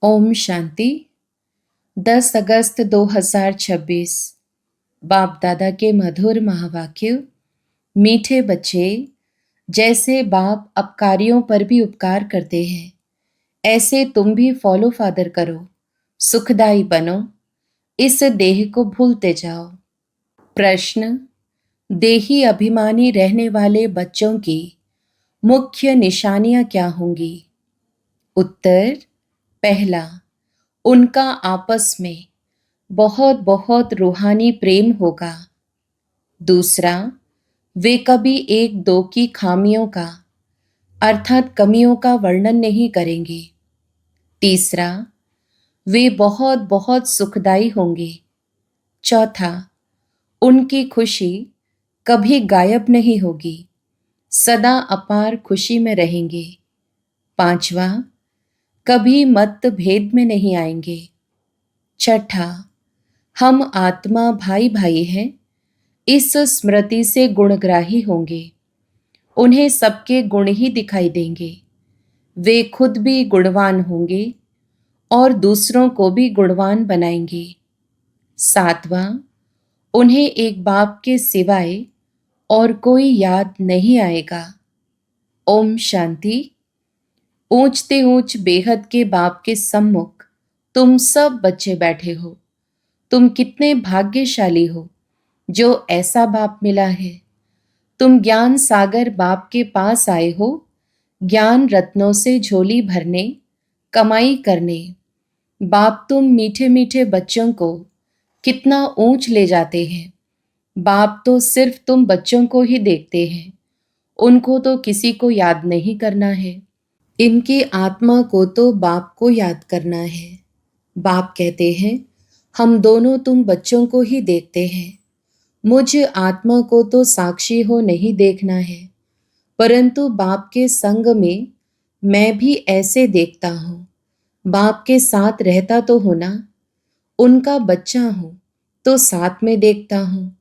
ओम शांति। 10 अगस्त 2026। बाप दादा के मधुर महावाक्य। मीठे बच्चे, जैसे बाप अपकारियों पर भी उपकार करते हैं, ऐसे तुम भी फॉलो फादर करो, सुखदाई बनो, इस देह को भूलते जाओ। प्रश्न: देही अभिमानी रहने वाले बच्चों की मुख्य निशानियां क्या होंगी? उत्तर: पहला, उनका आपस में बहुत बहुत रूहानी प्रेम होगा। दूसरा, वे कभी एक दो की खामियों का अर्थात कमियों का वर्णन नहीं करेंगे। तीसरा, वे बहुत बहुत सुखदाई होंगे। चौथा, उनकी खुशी कभी गायब नहीं होगी, सदा अपार खुशी में रहेंगे। पांचवा, कभी मतभेद में नहीं आएंगे। छठा, हम आत्मा भाई भाई हैं, इस स्मृति से गुणग्राही होंगे। उन्हें सबके गुण ही दिखाई देंगे। वे खुद भी गुणवान होंगे और दूसरों को भी गुणवान बनाएंगे। सातवां, उन्हें एक बाप के सिवाय और कोई याद नहीं आएगा। ओम शांति। ऊंचते ऊंच बेहद के बाप के सम्मुख तुम सब बच्चे बैठे हो। तुम कितने भाग्यशाली हो जो ऐसा बाप मिला है। तुम ज्ञान सागर बाप के पास आए हो, ज्ञान रत्नों से झोली भरने, कमाई करने। बाप तुम मीठे मीठे बच्चों को कितना ऊंच ले जाते हैं। बाप तो सिर्फ तुम बच्चों को ही देखते हैं, उनको तो किसी को याद नहीं करना है। इनकी आत्मा को तो बाप को याद करना है। बाप कहते हैं, हम दोनों तुम बच्चों को ही देखते हैं। मुझ आत्मा को तो साक्षी हो नहीं देखना है, परंतु बाप के संग में मैं भी ऐसे देखता हूँ। बाप के साथ रहता तो हूँ ना, उनका बच्चा हूँ तो साथ में देखता हूँ।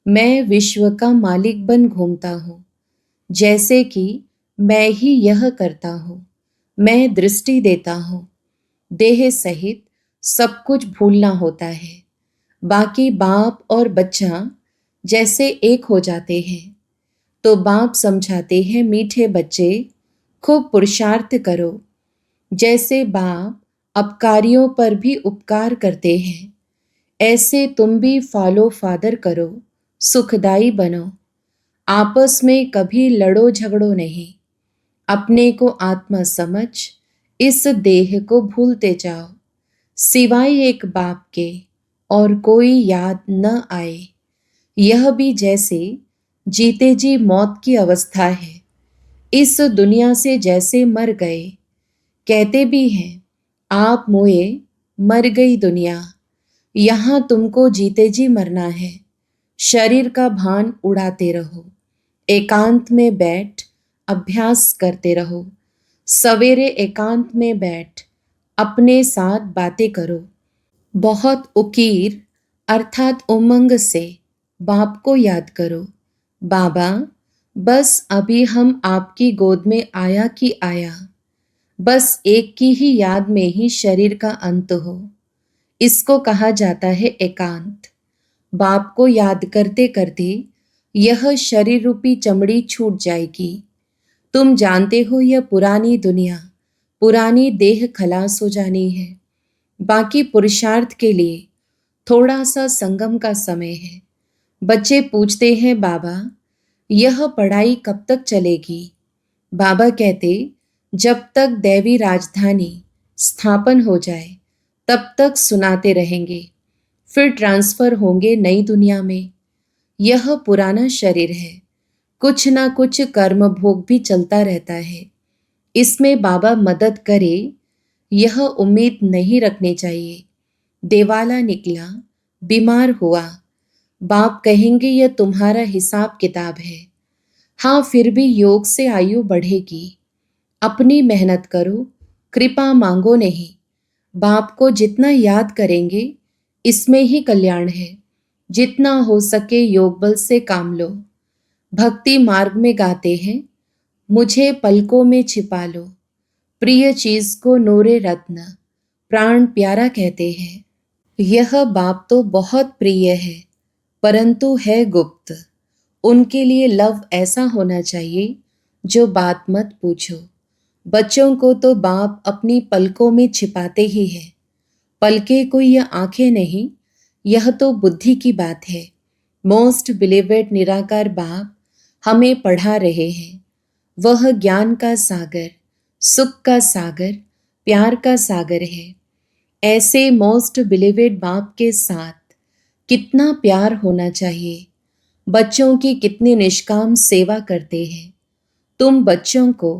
मैं विश्व का मालिक बन घूमता हूँ, जैसे कि मैं ही यह करता हूँ। मैं दृष्टि देता हूँ। देह सहित सब कुछ भूलना होता है। बाकी बाप और बच्चा जैसे एक हो जाते हैं। तो बाप समझाते हैं, मीठे बच्चे खूब पुरुषार्थ करो। जैसे बाप अपकारियों पर भी उपकार करते हैं, ऐसे तुम भी फॉलो फादर करो, सुखदाई बनो। आपस में कभी लड़ो झगड़ो नहीं। अपने को आत्मा समझ इस देह को भूलते जाओ, सिवाय एक बाप के और कोई याद न आए। यह भी जैसे जीते जी मौत की अवस्था है। इस दुनिया से जैसे मर गए। कहते भी हैं, आप मोए मर गई दुनिया। यहाँ तुमको जीते जी मरना है। शरीर का भान उड़ाते रहो, एकांत में बैठ अभ्यास करते रहो। सवेरे एकांत में बैठ अपने साथ बातें करो। बहुत उकीर अर्थात उमंग से बाप को याद करो। बाबा, बस अभी हम आपकी गोद में आया कि आया। बस एक की ही याद में ही शरीर का अंत हो। इसको कहा जाता है एकांत। बाप को याद करते करते यह शरीर रूपी चमड़ी छूट जाएगी। तुम जानते हो, यह पुरानी दुनिया, पुरानी देह खलास हो जानी है। बाकी पुरुषार्थ के लिए थोड़ा सा संगम का समय है। बच्चे पूछते हैं, बाबा यह पढ़ाई कब तक चलेगी? बाबा कहते, जब तक दैवी राजधानी स्थापन हो जाए तब तक सुनाते रहेंगे। फिर ट्रांसफर होंगे नई दुनिया में। यह पुराना शरीर है, कुछ ना कुछ कर्म भोग भी चलता रहता है। इसमें बाबा मदद करे, यह उम्मीद नहीं रखनी चाहिए। देवाला निकला, बीमार हुआ, बाप कहेंगे यह तुम्हारा हिसाब किताब है। हाँ, फिर भी योग से आयु बढ़ेगी। अपनी मेहनत करो, कृपा मांगो नहीं। बाप को जितना याद करेंगे इसमें ही कल्याण है। जितना हो सके योग बल से काम लो। भक्ति मार्ग में गाते हैं, मुझे पलकों में छिपा लो, प्रिय चीज को नूरे रत्न प्राण प्यारा कहते हैं। यह बाप तो बहुत प्रिय है, परंतु है गुप्त। उनके लिए लव ऐसा होना चाहिए जो बात मत पूछो। बच्चों को तो बाप अपनी पलकों में छिपाते ही है। पलकें कोई यह आंखें नहीं, यह तो बुद्धि की बात है। मोस्ट बिलीवेड निराकार बाप हमें पढ़ा रहे हैं। वह ज्ञान का सागर, सुख का सागर, प्यार का सागर है। ऐसे मोस्ट बिलीवेड बाप के साथ कितना प्यार होना चाहिए। बच्चों की कितनी निष्काम सेवा करते हैं। तुम बच्चों को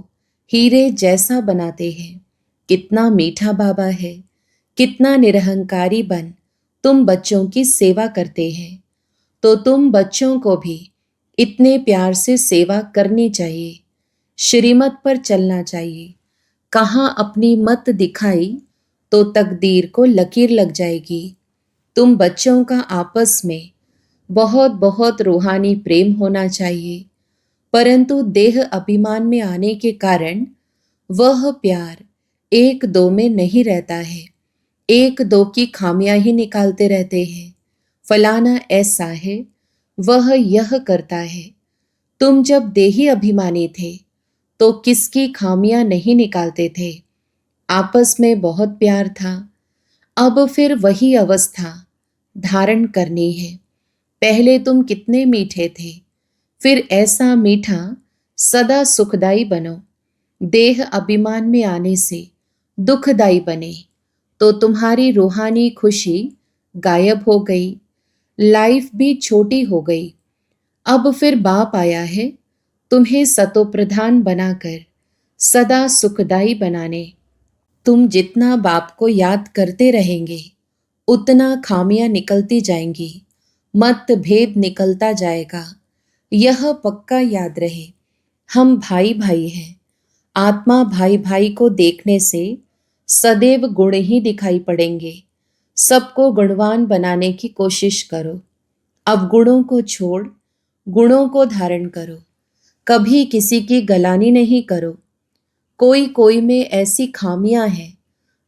हीरे जैसा बनाते हैं। कितना मीठा बाबा है। कितना निरहंकारी बन तुम बच्चों की सेवा करते हैं। तो तुम बच्चों को भी इतने प्यार से सेवा करनी चाहिए। श्रीमत पर चलना चाहिए। कहाँ अपनी मत दिखाई तो तकदीर को लकीर लग जाएगी। तुम बच्चों का आपस में बहुत बहुत रूहानी प्रेम होना चाहिए, परंतु देह अभिमान में आने के कारण वह प्यार एक दो में नहीं रहता है। एक दो की खामियां ही निकालते रहते हैं। फलाना ऐसा है, वह यह करता है। तुम जब देही अभिमानी थे तो किसकी खामियां नहीं निकालते थे। आपस में बहुत प्यार था। अब फिर वही अवस्था धारण करनी है। पहले तुम कितने मीठे थे, फिर ऐसा मीठा सदा सुखदाई बनो। देह अभिमान में आने से दुखदाई बने तो तुम्हारी रूहानी खुशी गायब हो गई। लाइफ भी छोटी हो गई। अब फिर बाप आया है तुम्हें सतोप्रधान बनाकर सदा सुखदाई बनाने। तुम जितना बाप को याद करते रहेंगे उतना खामियां निकलती जाएंगी, मतभेद निकलता जाएगा। यह पक्का याद रहे, हम भाई भाई हैं। आत्मा भाई भाई को देखने से सदैव गुण ही दिखाई पड़ेंगे। सबको गुणवान बनाने की कोशिश करो। अवगुणों को छोड़ गुणों को धारण करो। कभी किसी की गलानी नहीं करो। कोई कोई में ऐसी खामियां हैं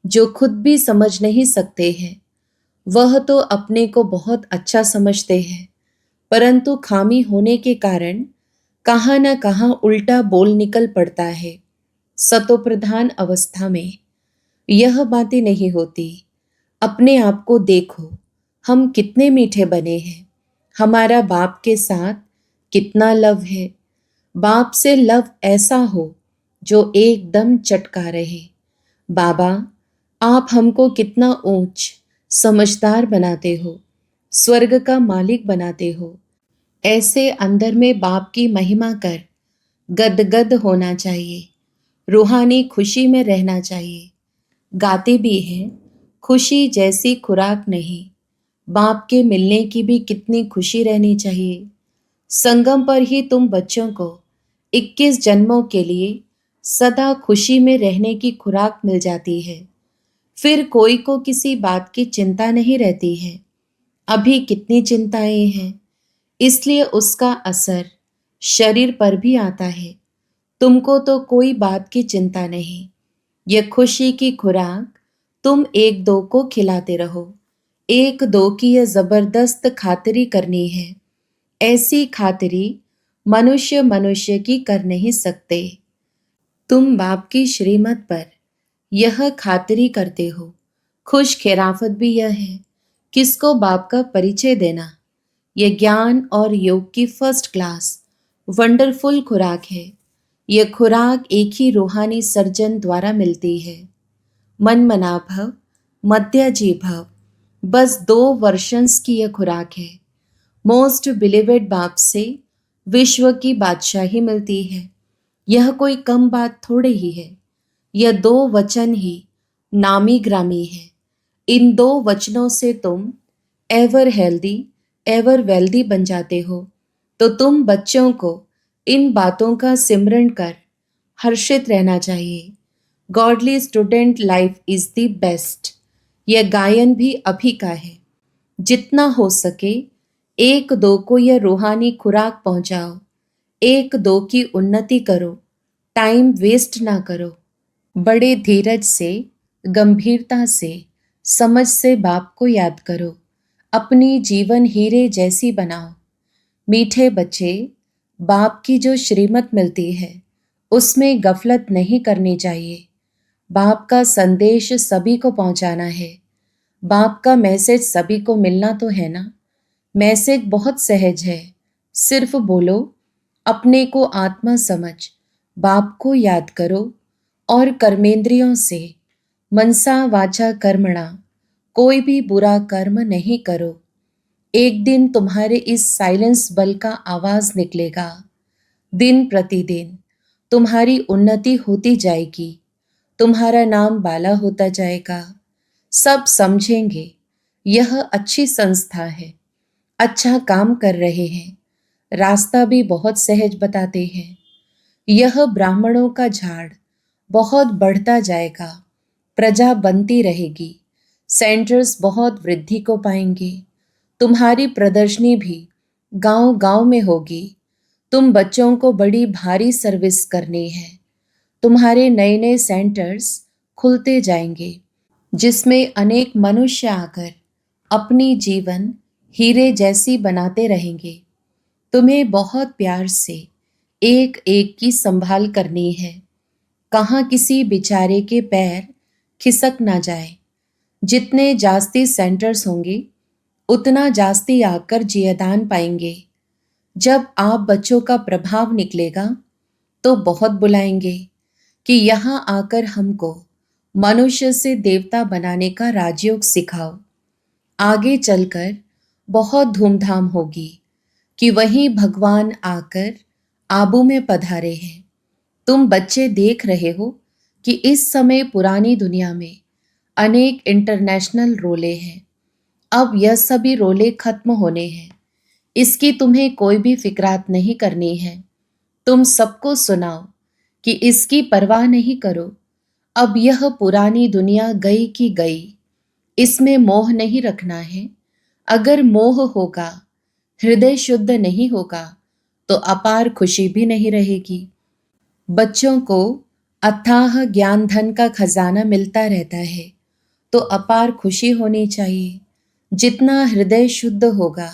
जो खुद भी समझ नहीं सकते हैं। वह तो अपने को बहुत अच्छा समझते हैं, परंतु खामी होने के कारण कहाँ न कहाँ उल्टा बोल निकल पड़ता है। सतोप्रधान अवस्था में यह बातें नहीं होती। अपने आप को देखो, हम कितने मीठे बने हैं। हमारा बाप के साथ कितना लव है। बाप से लव ऐसा हो जो एकदम चटका रहे। बाबा, आप हमको कितना ऊंच समझदार बनाते हो, स्वर्ग का मालिक बनाते हो। ऐसे अंदर में बाप की महिमा कर गदगद होना चाहिए। रूहानी खुशी में रहना चाहिए। गाते भी हैं, खुशी जैसी खुराक नहीं। बाप के मिलने की भी कितनी खुशी रहनी चाहिए। संगम पर ही तुम बच्चों को 21 जन्मों के लिए सदा खुशी में रहने की खुराक मिल जाती है। फिर कोई को किसी बात की चिंता नहीं रहती है। अभी कितनी चिंताएं हैं, इसलिए उसका असर शरीर पर भी आता है। तुमको तो कोई बात की चिंता नहीं। यह खुशी की खुराक तुम एक दो को खिलाते रहो। एक दो की यह जबरदस्त खातिरी करनी है। ऐसी खातिरी मनुष्य मनुष्य की कर नहीं सकते। तुम बाप की श्रीमत पर यह खातिरी करते हो। खुश खिराफत भी यह है, किसको बाप का परिचय देना। यह ज्ञान और योग की फर्स्ट क्लास वंडरफुल खुराक है। यह खुराक एक ही रूहानी सर्जन द्वारा मिलती है। मन मना भव, मध्याजी भव, बस 2 वर्षन्स की यह खुराक है। मोस्ट बिलीवेड बाप से विश्व की बादशाही मिलती है। यह कोई कम बात थोड़े ही है। यह 2 वचन ही नामी ग्रामी है। इन 2 वचनों से तुम एवर हेल्दी एवर वेल्दी बन जाते हो। तो तुम बच्चों को इन बातों का सिमरण कर हर्षित रहना चाहिए। Godly student life is the best. यह गायन भी अभी का है। जितना हो सके एक दो को यह रूहानी खुराक पहुंचाओ। एक दो की उन्नति करो। टाइम वेस्ट ना करो। बड़े धीरज से गंभीरता से, समझ से बाप को याद करो। अपनी जीवन हीरे जैसी बनाओ। मीठे बच्चे, बाप की जो श्रीमत मिलती है उसमें गफलत नहीं करनी चाहिए। बाप का संदेश सभी को पहुंचाना है। बाप का मैसेज सभी को मिलना तो है ना। मैसेज बहुत सहज है, सिर्फ बोलो, अपने को आत्मा समझ, बाप को याद करो और कर्मेंद्रियों से, मनसा वाचा कर्मणा, कोई भी बुरा कर्म नहीं करो। एक दिन तुम्हारे इस साइलेंस बल का आवाज निकलेगा। दिन प्रतिदिन तुम्हारी उन्नति होती जाएगी। तुम्हारा नाम बाला होता जाएगा। सब समझेंगे यह अच्छी संस्था है, अच्छा काम कर रहे हैं, रास्ता भी बहुत सहज बताते हैं। यह ब्राह्मणों का झाड़ बहुत बढ़ता जाएगा, प्रजा बनती रहेगी, सेंटर्स बहुत वृद्धि को पाएंगे। तुम्हारी प्रदर्शनी भी गांव गांव में होगी। तुम बच्चों को बड़ी भारी सर्विस करनी है। तुम्हारे नए नए सेंटर्स खुलते जाएंगे जिसमें अनेक मनुष्य आकर अपनी जीवन हीरे जैसी बनाते रहेंगे। तुम्हें बहुत प्यार से एक एक की संभाल करनी है। कहाँ किसी बेचारे के पैर खिसक ना जाए। जितने जास्ती सेंटर्स होंगे उतना जास्ती आकर जियदान पाएंगे। जब आप बच्चों का प्रभाव निकलेगा तो बहुत बुलाएंगे कि यहाँ आकर हमको मनुष्य से देवता बनाने का राजयोग सिखाओ। आगे चलकर बहुत धूमधाम होगी कि वही भगवान आकर आबू में पधारे हैं। तुम बच्चे देख रहे हो कि इस समय पुरानी दुनिया में अनेक इंटरनेशनल रोले हैं। अब यह सभी रोले खत्म होने हैं। इसकी तुम्हें कोई भी फिक्रात नहीं करनी है। तुम सबको सुनाओ कि इसकी परवाह नहीं करो। अब यह पुरानी दुनिया गई की गई, इसमें मोह नहीं रखना है। अगर मोह होगा, हृदय शुद्ध नहीं होगा तो अपार खुशी भी नहीं रहेगी। बच्चों को अथाह ज्ञान धन का खजाना मिलता रहता है तो अपार खुशी होनी चाहिए। जितना हृदय शुद्ध होगा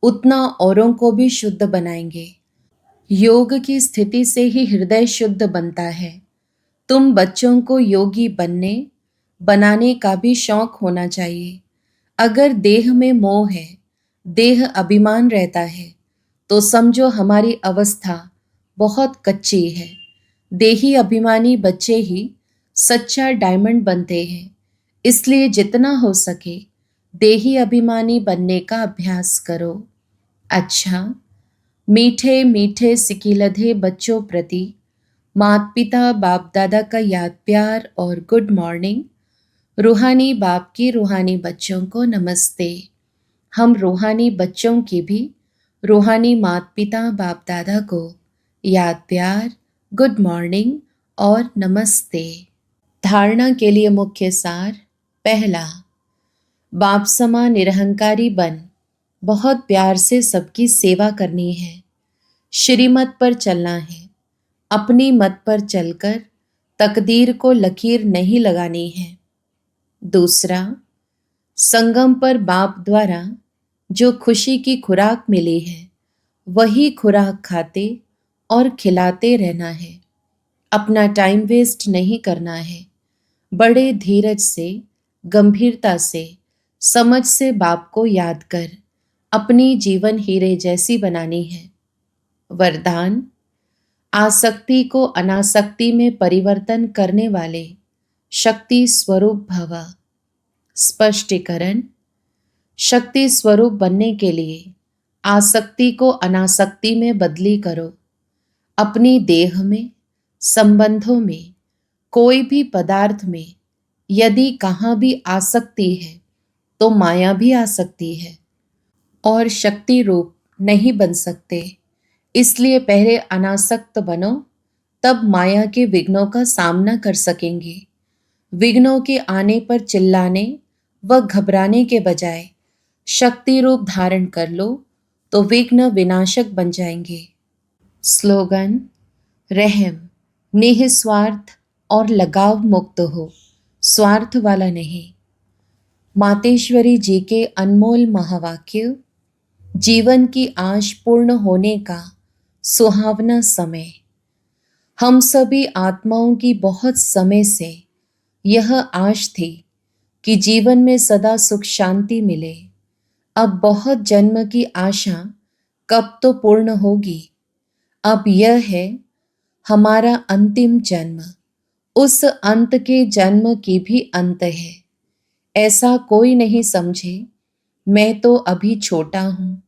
उतना औरों को भी शुद्ध बनाएंगे। योग की स्थिति से ही हृदय शुद्ध बनता है। तुम बच्चों को योगी बनाने का भी शौक होना चाहिए। अगर देह में मोह है, देह अभिमान रहता है, तो समझो हमारी अवस्था बहुत कच्ची है। देही अभिमानी बच्चे ही सच्चा डायमंड बनते हैं। इसलिए जितना हो सके देही अभिमानी बनने का अभ्यास करो। अच्छा, मीठे मीठे सिकिलधे बच्चों प्रति माता पिता बाप दादा का याद प्यार और गुड मॉर्निंग। रूहानी बाप की रूहानी बच्चों को नमस्ते। हम रूहानी बच्चों की भी रूहानी माता पिता बाप दादा को याद प्यार, गुड मॉर्निंग और नमस्ते। धारणा के लिए मुख्य सार। पहला, बाप समा निरहंकारी बन बहुत प्यार से सबकी सेवा करनी है। श्रीमत पर चलना है। अपनी मत पर चलकर तकदीर को लकीर नहीं लगानी है। दूसरा, संगम पर बाप द्वारा जो खुशी की खुराक मिली है वही खुराक खाते और खिलाते रहना है। अपना टाइम वेस्ट नहीं करना है। बड़े धीरज से, गंभीरता से, समझ से बाप को याद कर अपनी जीवन हीरे जैसी बनानी है। वरदान, आसक्ति को अनासक्ति में परिवर्तन करने वाले शक्ति स्वरूप भव। स्पष्टीकरण, शक्ति स्वरूप बनने के लिए आसक्ति को अनासक्ति में बदली करो। अपनी देह में, संबंधों में, कोई भी पदार्थ में यदि कहाँ भी आसक्ति है तो माया भी आ सकती है और शक्ति रूप नहीं बन सकते। इसलिए पहले अनासक्त बनो, तब माया के विघ्नों का सामना कर सकेंगे। विघ्नों के आने पर चिल्लाने व घबराने के बजाय शक्ति रूप धारण कर लो तो विघ्न विनाशक बन जाएंगे। स्लोगन, रहम, निस्वार्थ और लगाव मुक्त हो, स्वार्थ वाला नहीं। मातेश्वरी जी के अनमोल महावाक्य, जीवन की आश पूर्ण होने का सुहावना समय। हम सभी आत्माओं की बहुत समय से यह आश थी कि जीवन में सदा सुख शांति मिले। अब बहुत जन्म की आशा कब तो पूर्ण होगी। अब यह है हमारा अंतिम जन्म। उस अंत के जन्म की भी अंत है। ऐसा कोई नहीं समझे मैं तो अभी छोटा हूँ।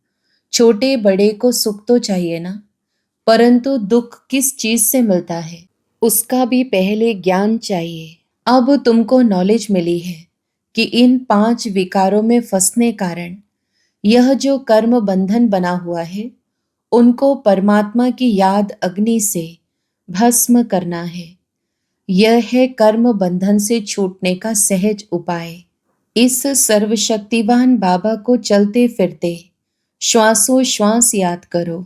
छोटे बड़े को सुख तो चाहिए ना, परंतु दुख किस चीज से मिलता है उसका भी पहले ज्ञान चाहिए। अब तुमको नॉलेज मिली है कि इन 5 विकारों में फंसने कारण यह जो कर्म बंधन बना हुआ है, उनको परमात्मा की याद अग्नि से भस्म करना है। यह है कर्म बंधन से छूटने का सहज उपाय। इस सर्वशक्तिवान बाबा को चलते फिरते श्वासों श्वास याद करो।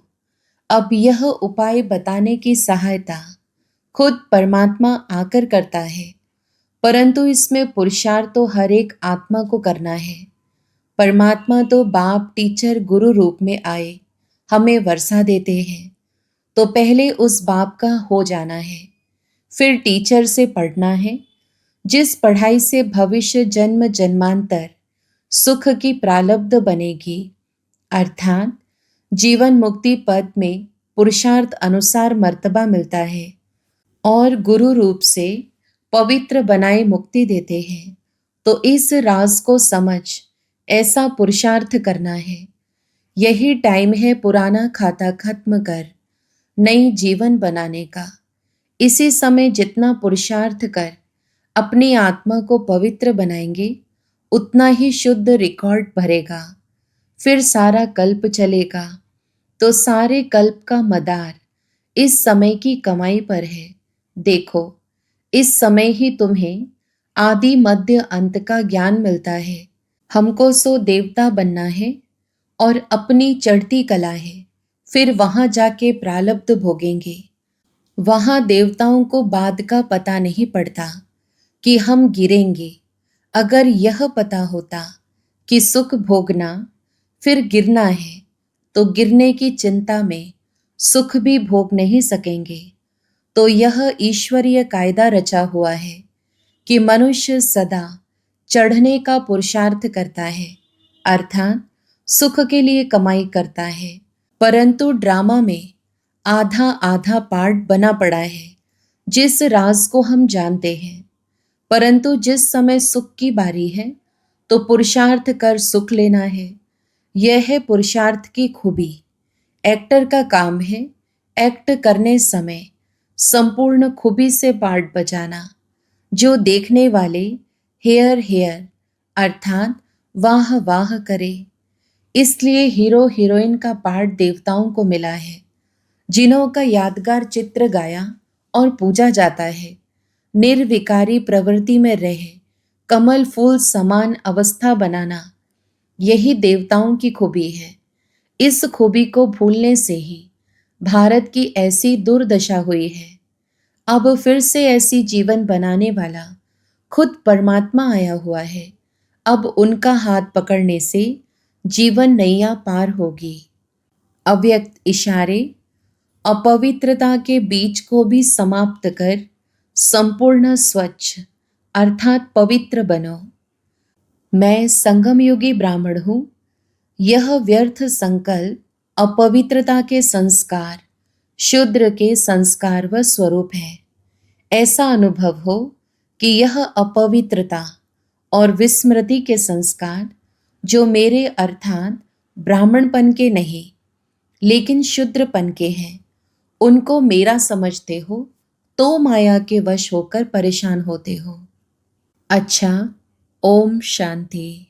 अब यह उपाय बताने की सहायता खुद परमात्मा आकर करता है, परंतु इसमें पुरुषार्थ तो हर एक आत्मा को करना है। परमात्मा तो बाप टीचर गुरु रूप में आए हमें वर्षा देते हैं, तो पहले उस बाप का हो जाना है, फिर टीचर से पढ़ना है। जिस पढ़ाई से भविष्य जन्म जन्मांतर सुख की प्रालब्ध बनेगी, अर्थात जीवन मुक्ति पद में पुरुषार्थ अनुसार मर्तबा मिलता है और गुरु रूप से पवित्र बनाए मुक्ति देते हैं। तो इस राज को समझ ऐसा पुरुषार्थ करना है। यही टाइम है पुराना खाता खत्म कर नई जीवन बनाने का। इसी समय जितना पुरुषार्थ कर अपनी आत्मा को पवित्र बनाएंगे, उतना ही शुद्ध रिकॉर्ड भरेगा। फिर सारा कल्प चलेगा, तो सारे कल्प का मदार इस समय की कमाई पर है। देखो, इस समय ही तुम्हें आदि मध्य अंत का ज्ञान मिलता है। हमको सो देवता बनना है और अपनी चढ़ती कला है, फिर वहां जाके प्रालब्ध भोगेंगे। वहां देवताओं को बाद का पता नहीं पड़ता कि हम गिरेंगे। अगर यह पता होता कि सुख भोगना फिर गिरना है, तो गिरने की चिंता में सुख भी भोग नहीं सकेंगे। तो यह ईश्वरीय कायदा रचा हुआ है कि मनुष्य सदा चढ़ने का पुरुषार्थ करता है, अर्थात सुख के लिए कमाई करता है। परंतु ड्रामा में आधा आधा पार्ट बना पड़ा है, जिस राज को हम जानते हैं। परंतु जिस समय सुख की बारी है, तो पुरुषार्थ कर सुख लेना है। यह है पुरुषार्थ की खूबी। एक्टर का काम है एक्ट करने समय संपूर्ण खूबी से पार्ट बजाना, जो देखने वाले हेयर हेयर अर्थात वाह वाह करे। इसलिए हीरो हीरोइन का पार्ट देवताओं को मिला है, जिन्हों का यादगार चित्र गाया और पूजा जाता है। निर्विकारी प्रवृत्ति में रहे कमल फूल समान अवस्था बनाना, यही देवताओं की खूबी है। इस खूबी को भूलने से ही भारत की ऐसी दुर्दशा हुई है। अब फिर से ऐसी जीवन बनाने वाला खुद परमात्मा आया हुआ है। अब उनका हाथ पकड़ने से जीवन नैया पार होगी। अव्यक्त इशारे अपवित्रता के बीज को भी समाप्त कर संपूर्ण स्वच्छ अर्थात पवित्र बनो। मैं संगम युगी ब्राह्मण हूँ। यह व्यर्थ संकल्प अपवित्रता के संस्कार शूद्र के संस्कार व स्वरूप है। ऐसा अनुभव हो कि यह अपवित्रता और विस्मृति के संस्कार जो मेरे अर्थात ब्राह्मणपन के नहीं लेकिन शूद्रपन के हैं, उनको मेरा समझते हो तो माया के वश होकर परेशान होते हो। अच्छा, ओम शांति।